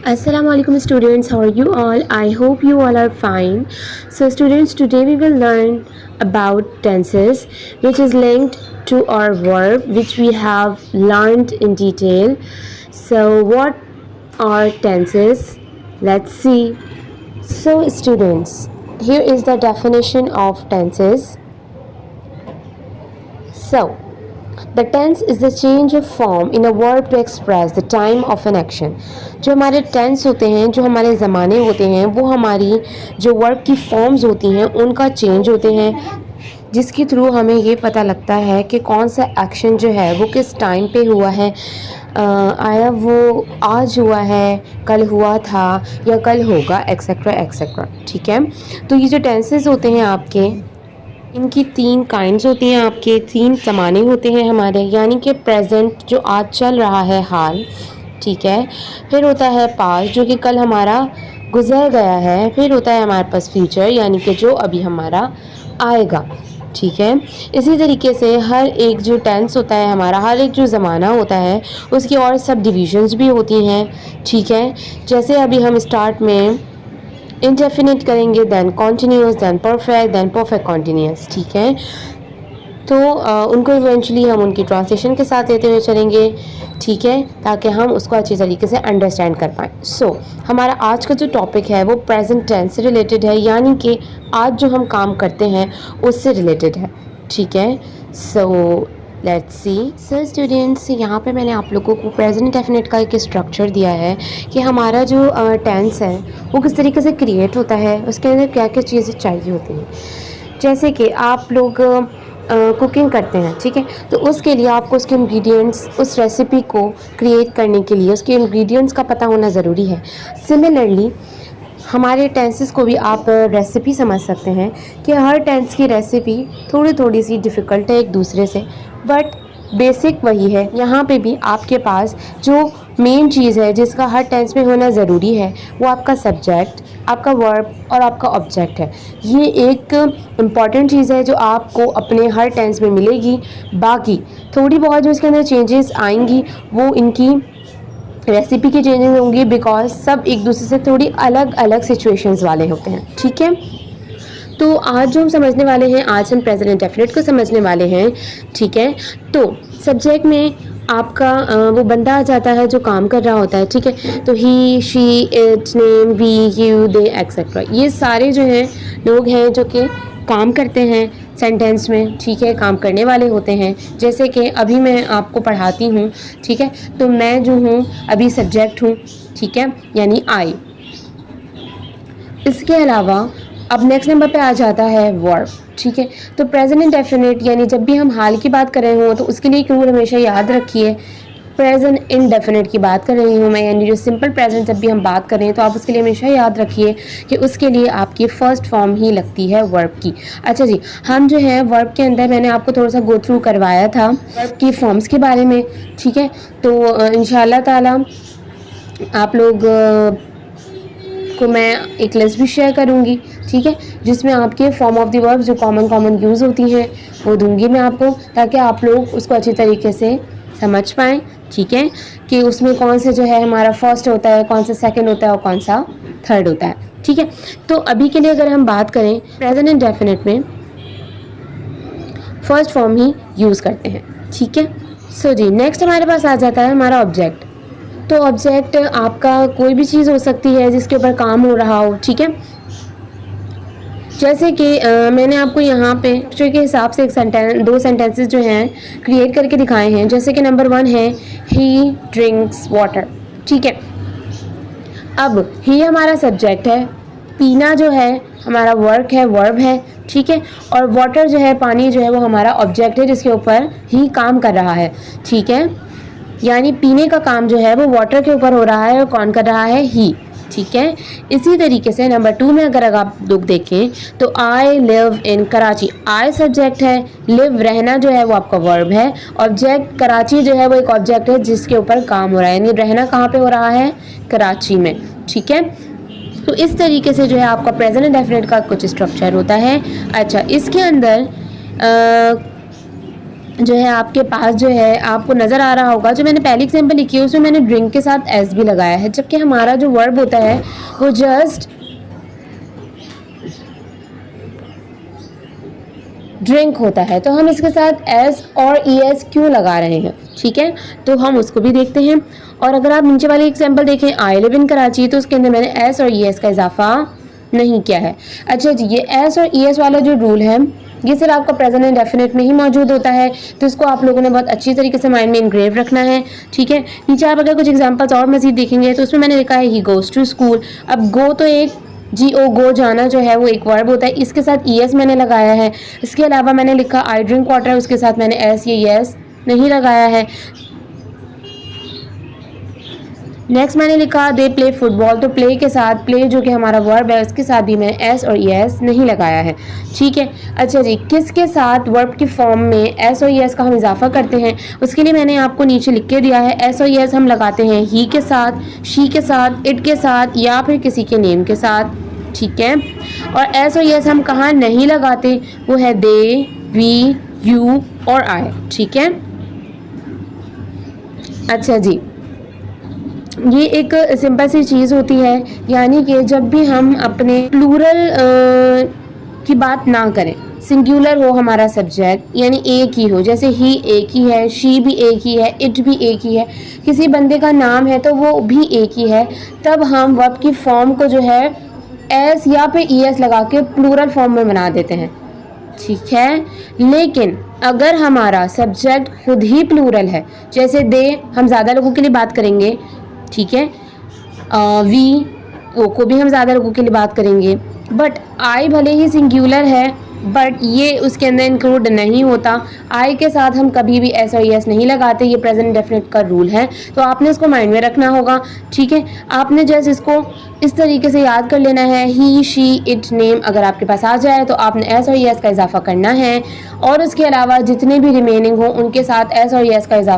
Assalamualaikum students, how are you all? I hope you all are fine. So students, today we will learn about tenses which is linked to our verb which we have learned in detail. So what are tenses? Let's see. So students, here is the definition of tenses. So the tense is the change of form in a verb to express the time of an action. जो हमारे tense होते हैं, जो हमारे ज़माने होते हैं, वो हमारी जो वर्ब की फॉर्म्स होती हैं उनका चेंज होते हैं, जिसके थ्रू हमें ये पता लगता है कि कौन सा एक्शन जो है वो किस टाइम पे हुआ है, आया वो आज हुआ है, कल हुआ था या कल होगा, एक्सेट्रा एक्सेट्रा. ठीक है, तो ये जो टेंसेस होते हैं आपके, इनकी 3 काइंड्स होती हैं, आपके 3 ज़माने होते हैं हमारे, यानी कि प्रेजेंट जो आज चल रहा है हाल, ठीक है, फिर होता है पास्ट जो कि कल हमारा गुजर गया है, फिर होता है हमारे पास फ्यूचर यानी कि जो अभी हमारा आएगा. ठीक है, इसी तरीके से हर एक जो टेंस होता है हमारा, हर एक जो ज़माना होता है उसकी और सब डिविजन्स भी होती हैं. ठीक है, जैसे अभी हम स्टार्ट में इंडेफिनिट करेंगे, then continuous, then perfect, then perfect continuous. ठीक है, तो उनको इवेंचुअली हम उनकी ट्रांसलेशन के साथ लेते हुए चलेंगे. ठीक है, ताकि हम उसको अच्छी तरीके से अंडरस्टैंड कर पाएँ. सो हमारा आज का जो टॉपिक है वो प्रेजेंट टेंस से रिलेटेड है, यानी कि आज जो हम काम करते हैं उससे रिलेटेड है. ठीक है, so let's see. Sir students, यहाँ पे मैंने आप लोगों को प्रेजेंट डेफिनेट का एक स्ट्रक्चर दिया है कि हमारा जो टेंस है वो किस तरीके से क्रिएट होता है, उसके अंदर क्या क्या चीज़ें चाहिए होती हैं. जैसे कि आप लोग कुकिंग करते हैं, ठीक है, तो उसके लिए आपको उसके इंग्रेडिएंट्स, उस रेसिपी को क्रिएट करने के लिए उसके इंग्रेडिएंट्स का पता होना ज़रूरी है. सिमिलरली हमारे टेंसेस को भी आप रेसिपी समझ सकते हैं कि हर टेंस की रेसिपी थोड़ी थोड़ी सी डिफ़िकल्ट है एक दूसरे से, बट बेसिक वही है. यहाँ पे भी आपके पास जो मेन चीज़ है जिसका हर टेंस में होना ज़रूरी है वो आपका सब्जेक्ट, आपका वर्ब और आपका ऑब्जेक्ट है. ये एक इम्पॉर्टेंट चीज़ है जो आपको अपने हर टेंस में मिलेगी. बाकी थोड़ी बहुत जो इसके अंदर चेंजेस आएंगी वो इनकी रेसिपी की चेंजेस होंगी, बिकॉज सब एक दूसरे से थोड़ी अलग अलग सिचुएशंस वाले होते हैं. ठीक है, तो आज जो हम समझने वाले हैं, आज हम प्रेजेंट डेफिनेट को समझने वाले हैं. ठीक है, तो सब्जेक्ट में आपका वो बंदा आ जाता है जो काम कर रहा होता है. ठीक है, तो he, she, it, name, we, you, they, etcetera, ये सारे जो हैं लोग हैं जो कि काम करते हैं सेंटेंस में. ठीक है, काम करने वाले होते हैं. जैसे कि अभी मैं आपको पढ़ाती हूँ, ठीक है, तो मैं जो हूँ अभी सब्जेक्ट हूँ. ठीक है, यानी आई. इसके अलावा अब नेक्स्ट नंबर पे आ जाता है वर्ब. ठीक है, तो प्रेजेंट इंडेफिनिट यानी जब भी हम हाल की बात कर रहे हो तो उसके लिए एक रूल हमेशा याद रखिए. प्रेजेंट इंडेफिनिट की बात कर रही हूँ मैं, यानी जो सिंपल प्रेजेंट जब भी हम बात कर रहे हैं तो आप उसके लिए हमेशा याद रखिए कि उसके लिए आपकी फ़र्स्ट फॉर्म ही लगती है वर्ब की. अच्छा जी, हम जो है वर्ब के अंदर मैंने आपको थोड़ा सा गो थ्रू करवाया था वर्ब की फॉर्म्स के बारे में. ठीक है, तो इंशाल्लाह ताला आप लोग को मैं एक लिस्ट भी शेयर करूँगी. ठीक है, जिसमें आपके फॉर्म ऑफ द वर्ब जो कॉमन यूज़ होती हैं वो दूंगी मैं आपको, ताकि आप लोग उसको अच्छी तरीके से समझ पाएँ. ठीक है, कि उसमें कौन से जो है हमारा फर्स्ट होता है, कौन सा सेकंड होता है और कौन सा थर्ड होता है. ठीक है, तो अभी के लिए अगर हम बात करें प्रेजेंट इंडेफिनिट में फर्स्ट फॉर्म ही यूज़ करते हैं. ठीक है, सो जी नेक्स्ट हमारे पास आ जाता है हमारा ऑब्जेक्ट. तो ऑब्जेक्ट आपका कोई भी चीज़ हो सकती है जिसके ऊपर काम हो रहा हो. ठीक है, जैसे कि मैंने आपको यहाँ पे पिक्चर के हिसाब से दो सेंटेंसेस जो हैं क्रिएट करके दिखाए हैं. जैसे कि नंबर 1 है ही ड्रिंक्स वाटर. ठीक है, अब ही हमारा सब्जेक्ट है, पीना जो है हमारा वर्ब है. ठीक है, और वाटर जो है, पानी जो है, वो हमारा ऑब्जेक्ट है जिसके ऊपर ही काम कर रहा है. ठीक है, यानी पीने का काम जो है वो वाटर के ऊपर हो रहा है और कौन कर रहा है, ही. ठीक है, इसी तरीके से नंबर 2 में अगर आप लोग देखें तो I live in Karachi. I subject है, लिव रहना जो है वो आपका वर्ब है, ऑब्जेक्ट कराची जो है वो एक ऑब्जेक्ट है जिसके ऊपर काम हो रहा है, यानी रहना कहाँ पे हो रहा है, कराची में. ठीक है, तो इस तरीके से जो है आपका प्रेजेंट इंडेफिनिट का कुछ स्ट्रक्चर होता है. अच्छा, इसके अंदर जो है आपके पास जो है आपको नज़र आ रहा होगा, जो मैंने पहली एग्जांपल लिखी है उसमें मैंने ड्रिंक के साथ एस भी लगाया है, जबकि हमारा जो वर्ब होता है वो जस्ट ड्रिंक होता है। तो हम इसके साथ एस और ई एस क्यों लगा रहे हैं, ठीक है, तो हम उसको भी देखते हैं। और अगर आप नीचे वाली एग्जांपल देखें, आई लिव इन कराची, तो उसके अंदर मैंने एस और ई एस का इजाफा नहीं किया है। अच्छा जी, ये एस और ई एस वाला जो रूल है ये सिर्फ आपका प्रेजेंट इंडेफिनिट में ही मौजूद होता है, तो इसको आप लोगों ने बहुत अच्छी तरीके से माइंड में इनग्रेव रखना है, ठीक है। नीचे आप अगर कुछ एग्जांपल्स और मजीद देखेंगे तो उसमें मैंने लिखा है ही गोज़ टू स्कूल। अब गो तो एक जी ओ गो जाना जो है वो एक वर्ब होता है, इसके साथ ई एस मैंने लगाया है। इसके अलावा मैंने लिखा आई ड्रिंक वाटर, उसके साथ मैंने एस या यस नहीं लगाया है। नेक्स्ट मैंने लिखा दे प्ले फुटबॉल, तो प्ले के साथ प्ले जो कि हमारा वर्ब है उसके साथ भी मैंने एस और एस नहीं लगाया है, ठीक है। अच्छा जी, किसके साथ वर्ब की फॉर्म में एस और एस का हम इजाफा करते हैं, उसके लिए मैंने आपको नीचे लिख के दिया है। एस और एस हम लगाते हैं ही के साथ, शी के साथ, इट के साथ या फिर किसी के नेम के साथ, ठीक है। और एस और एस हम कहाँ नहीं लगाते, वो है दे, वी, यू और आई, ठीक है। अच्छा जी, ये एक सिंपल सी चीज़ होती है, यानी कि जब भी हम अपने प्लूरल की बात ना करें, सिंगुलर हो हमारा सब्जेक्ट, यानी एक ही हो, जैसे ही एक ही है, शी भी एक ही है, इट भी एक ही है, किसी बंदे का नाम है तो वो भी एक ही है, तब हम वर्ब की फॉर्म को जो है एस या फिर ई एस लगा के प्लूरल फॉर्म में बना देते हैं, ठीक है। लेकिन अगर हमारा सब्जेक्ट खुद ही प्लूरल है, जैसे दे हम ज़्यादा लोगों के लिए बात करेंगे, ठीक है, वी वो को भी हम ज़्यादा लोगों के लिए बात करेंगे, बट आई भले ही सिंगुलर है बट ये उसके अंदर इंक्लूड नहीं होता। आई के साथ हम कभी भी एस और एस नहीं लगाते, ये प्रेजेंट डेफिनेट का रूल है, तो आपने इसको माइंड में रखना होगा, ठीक है। आपने जैसे इसको इस तरीके से याद कर लेना है, ही, शी, इट, नेम अगर आपके पास आ जाए तो आपने एस और एस का इजाफा करना है, और उसके अलावा जितने भी रिमेनिंग हो उनके साथ एस और एस का इजाफा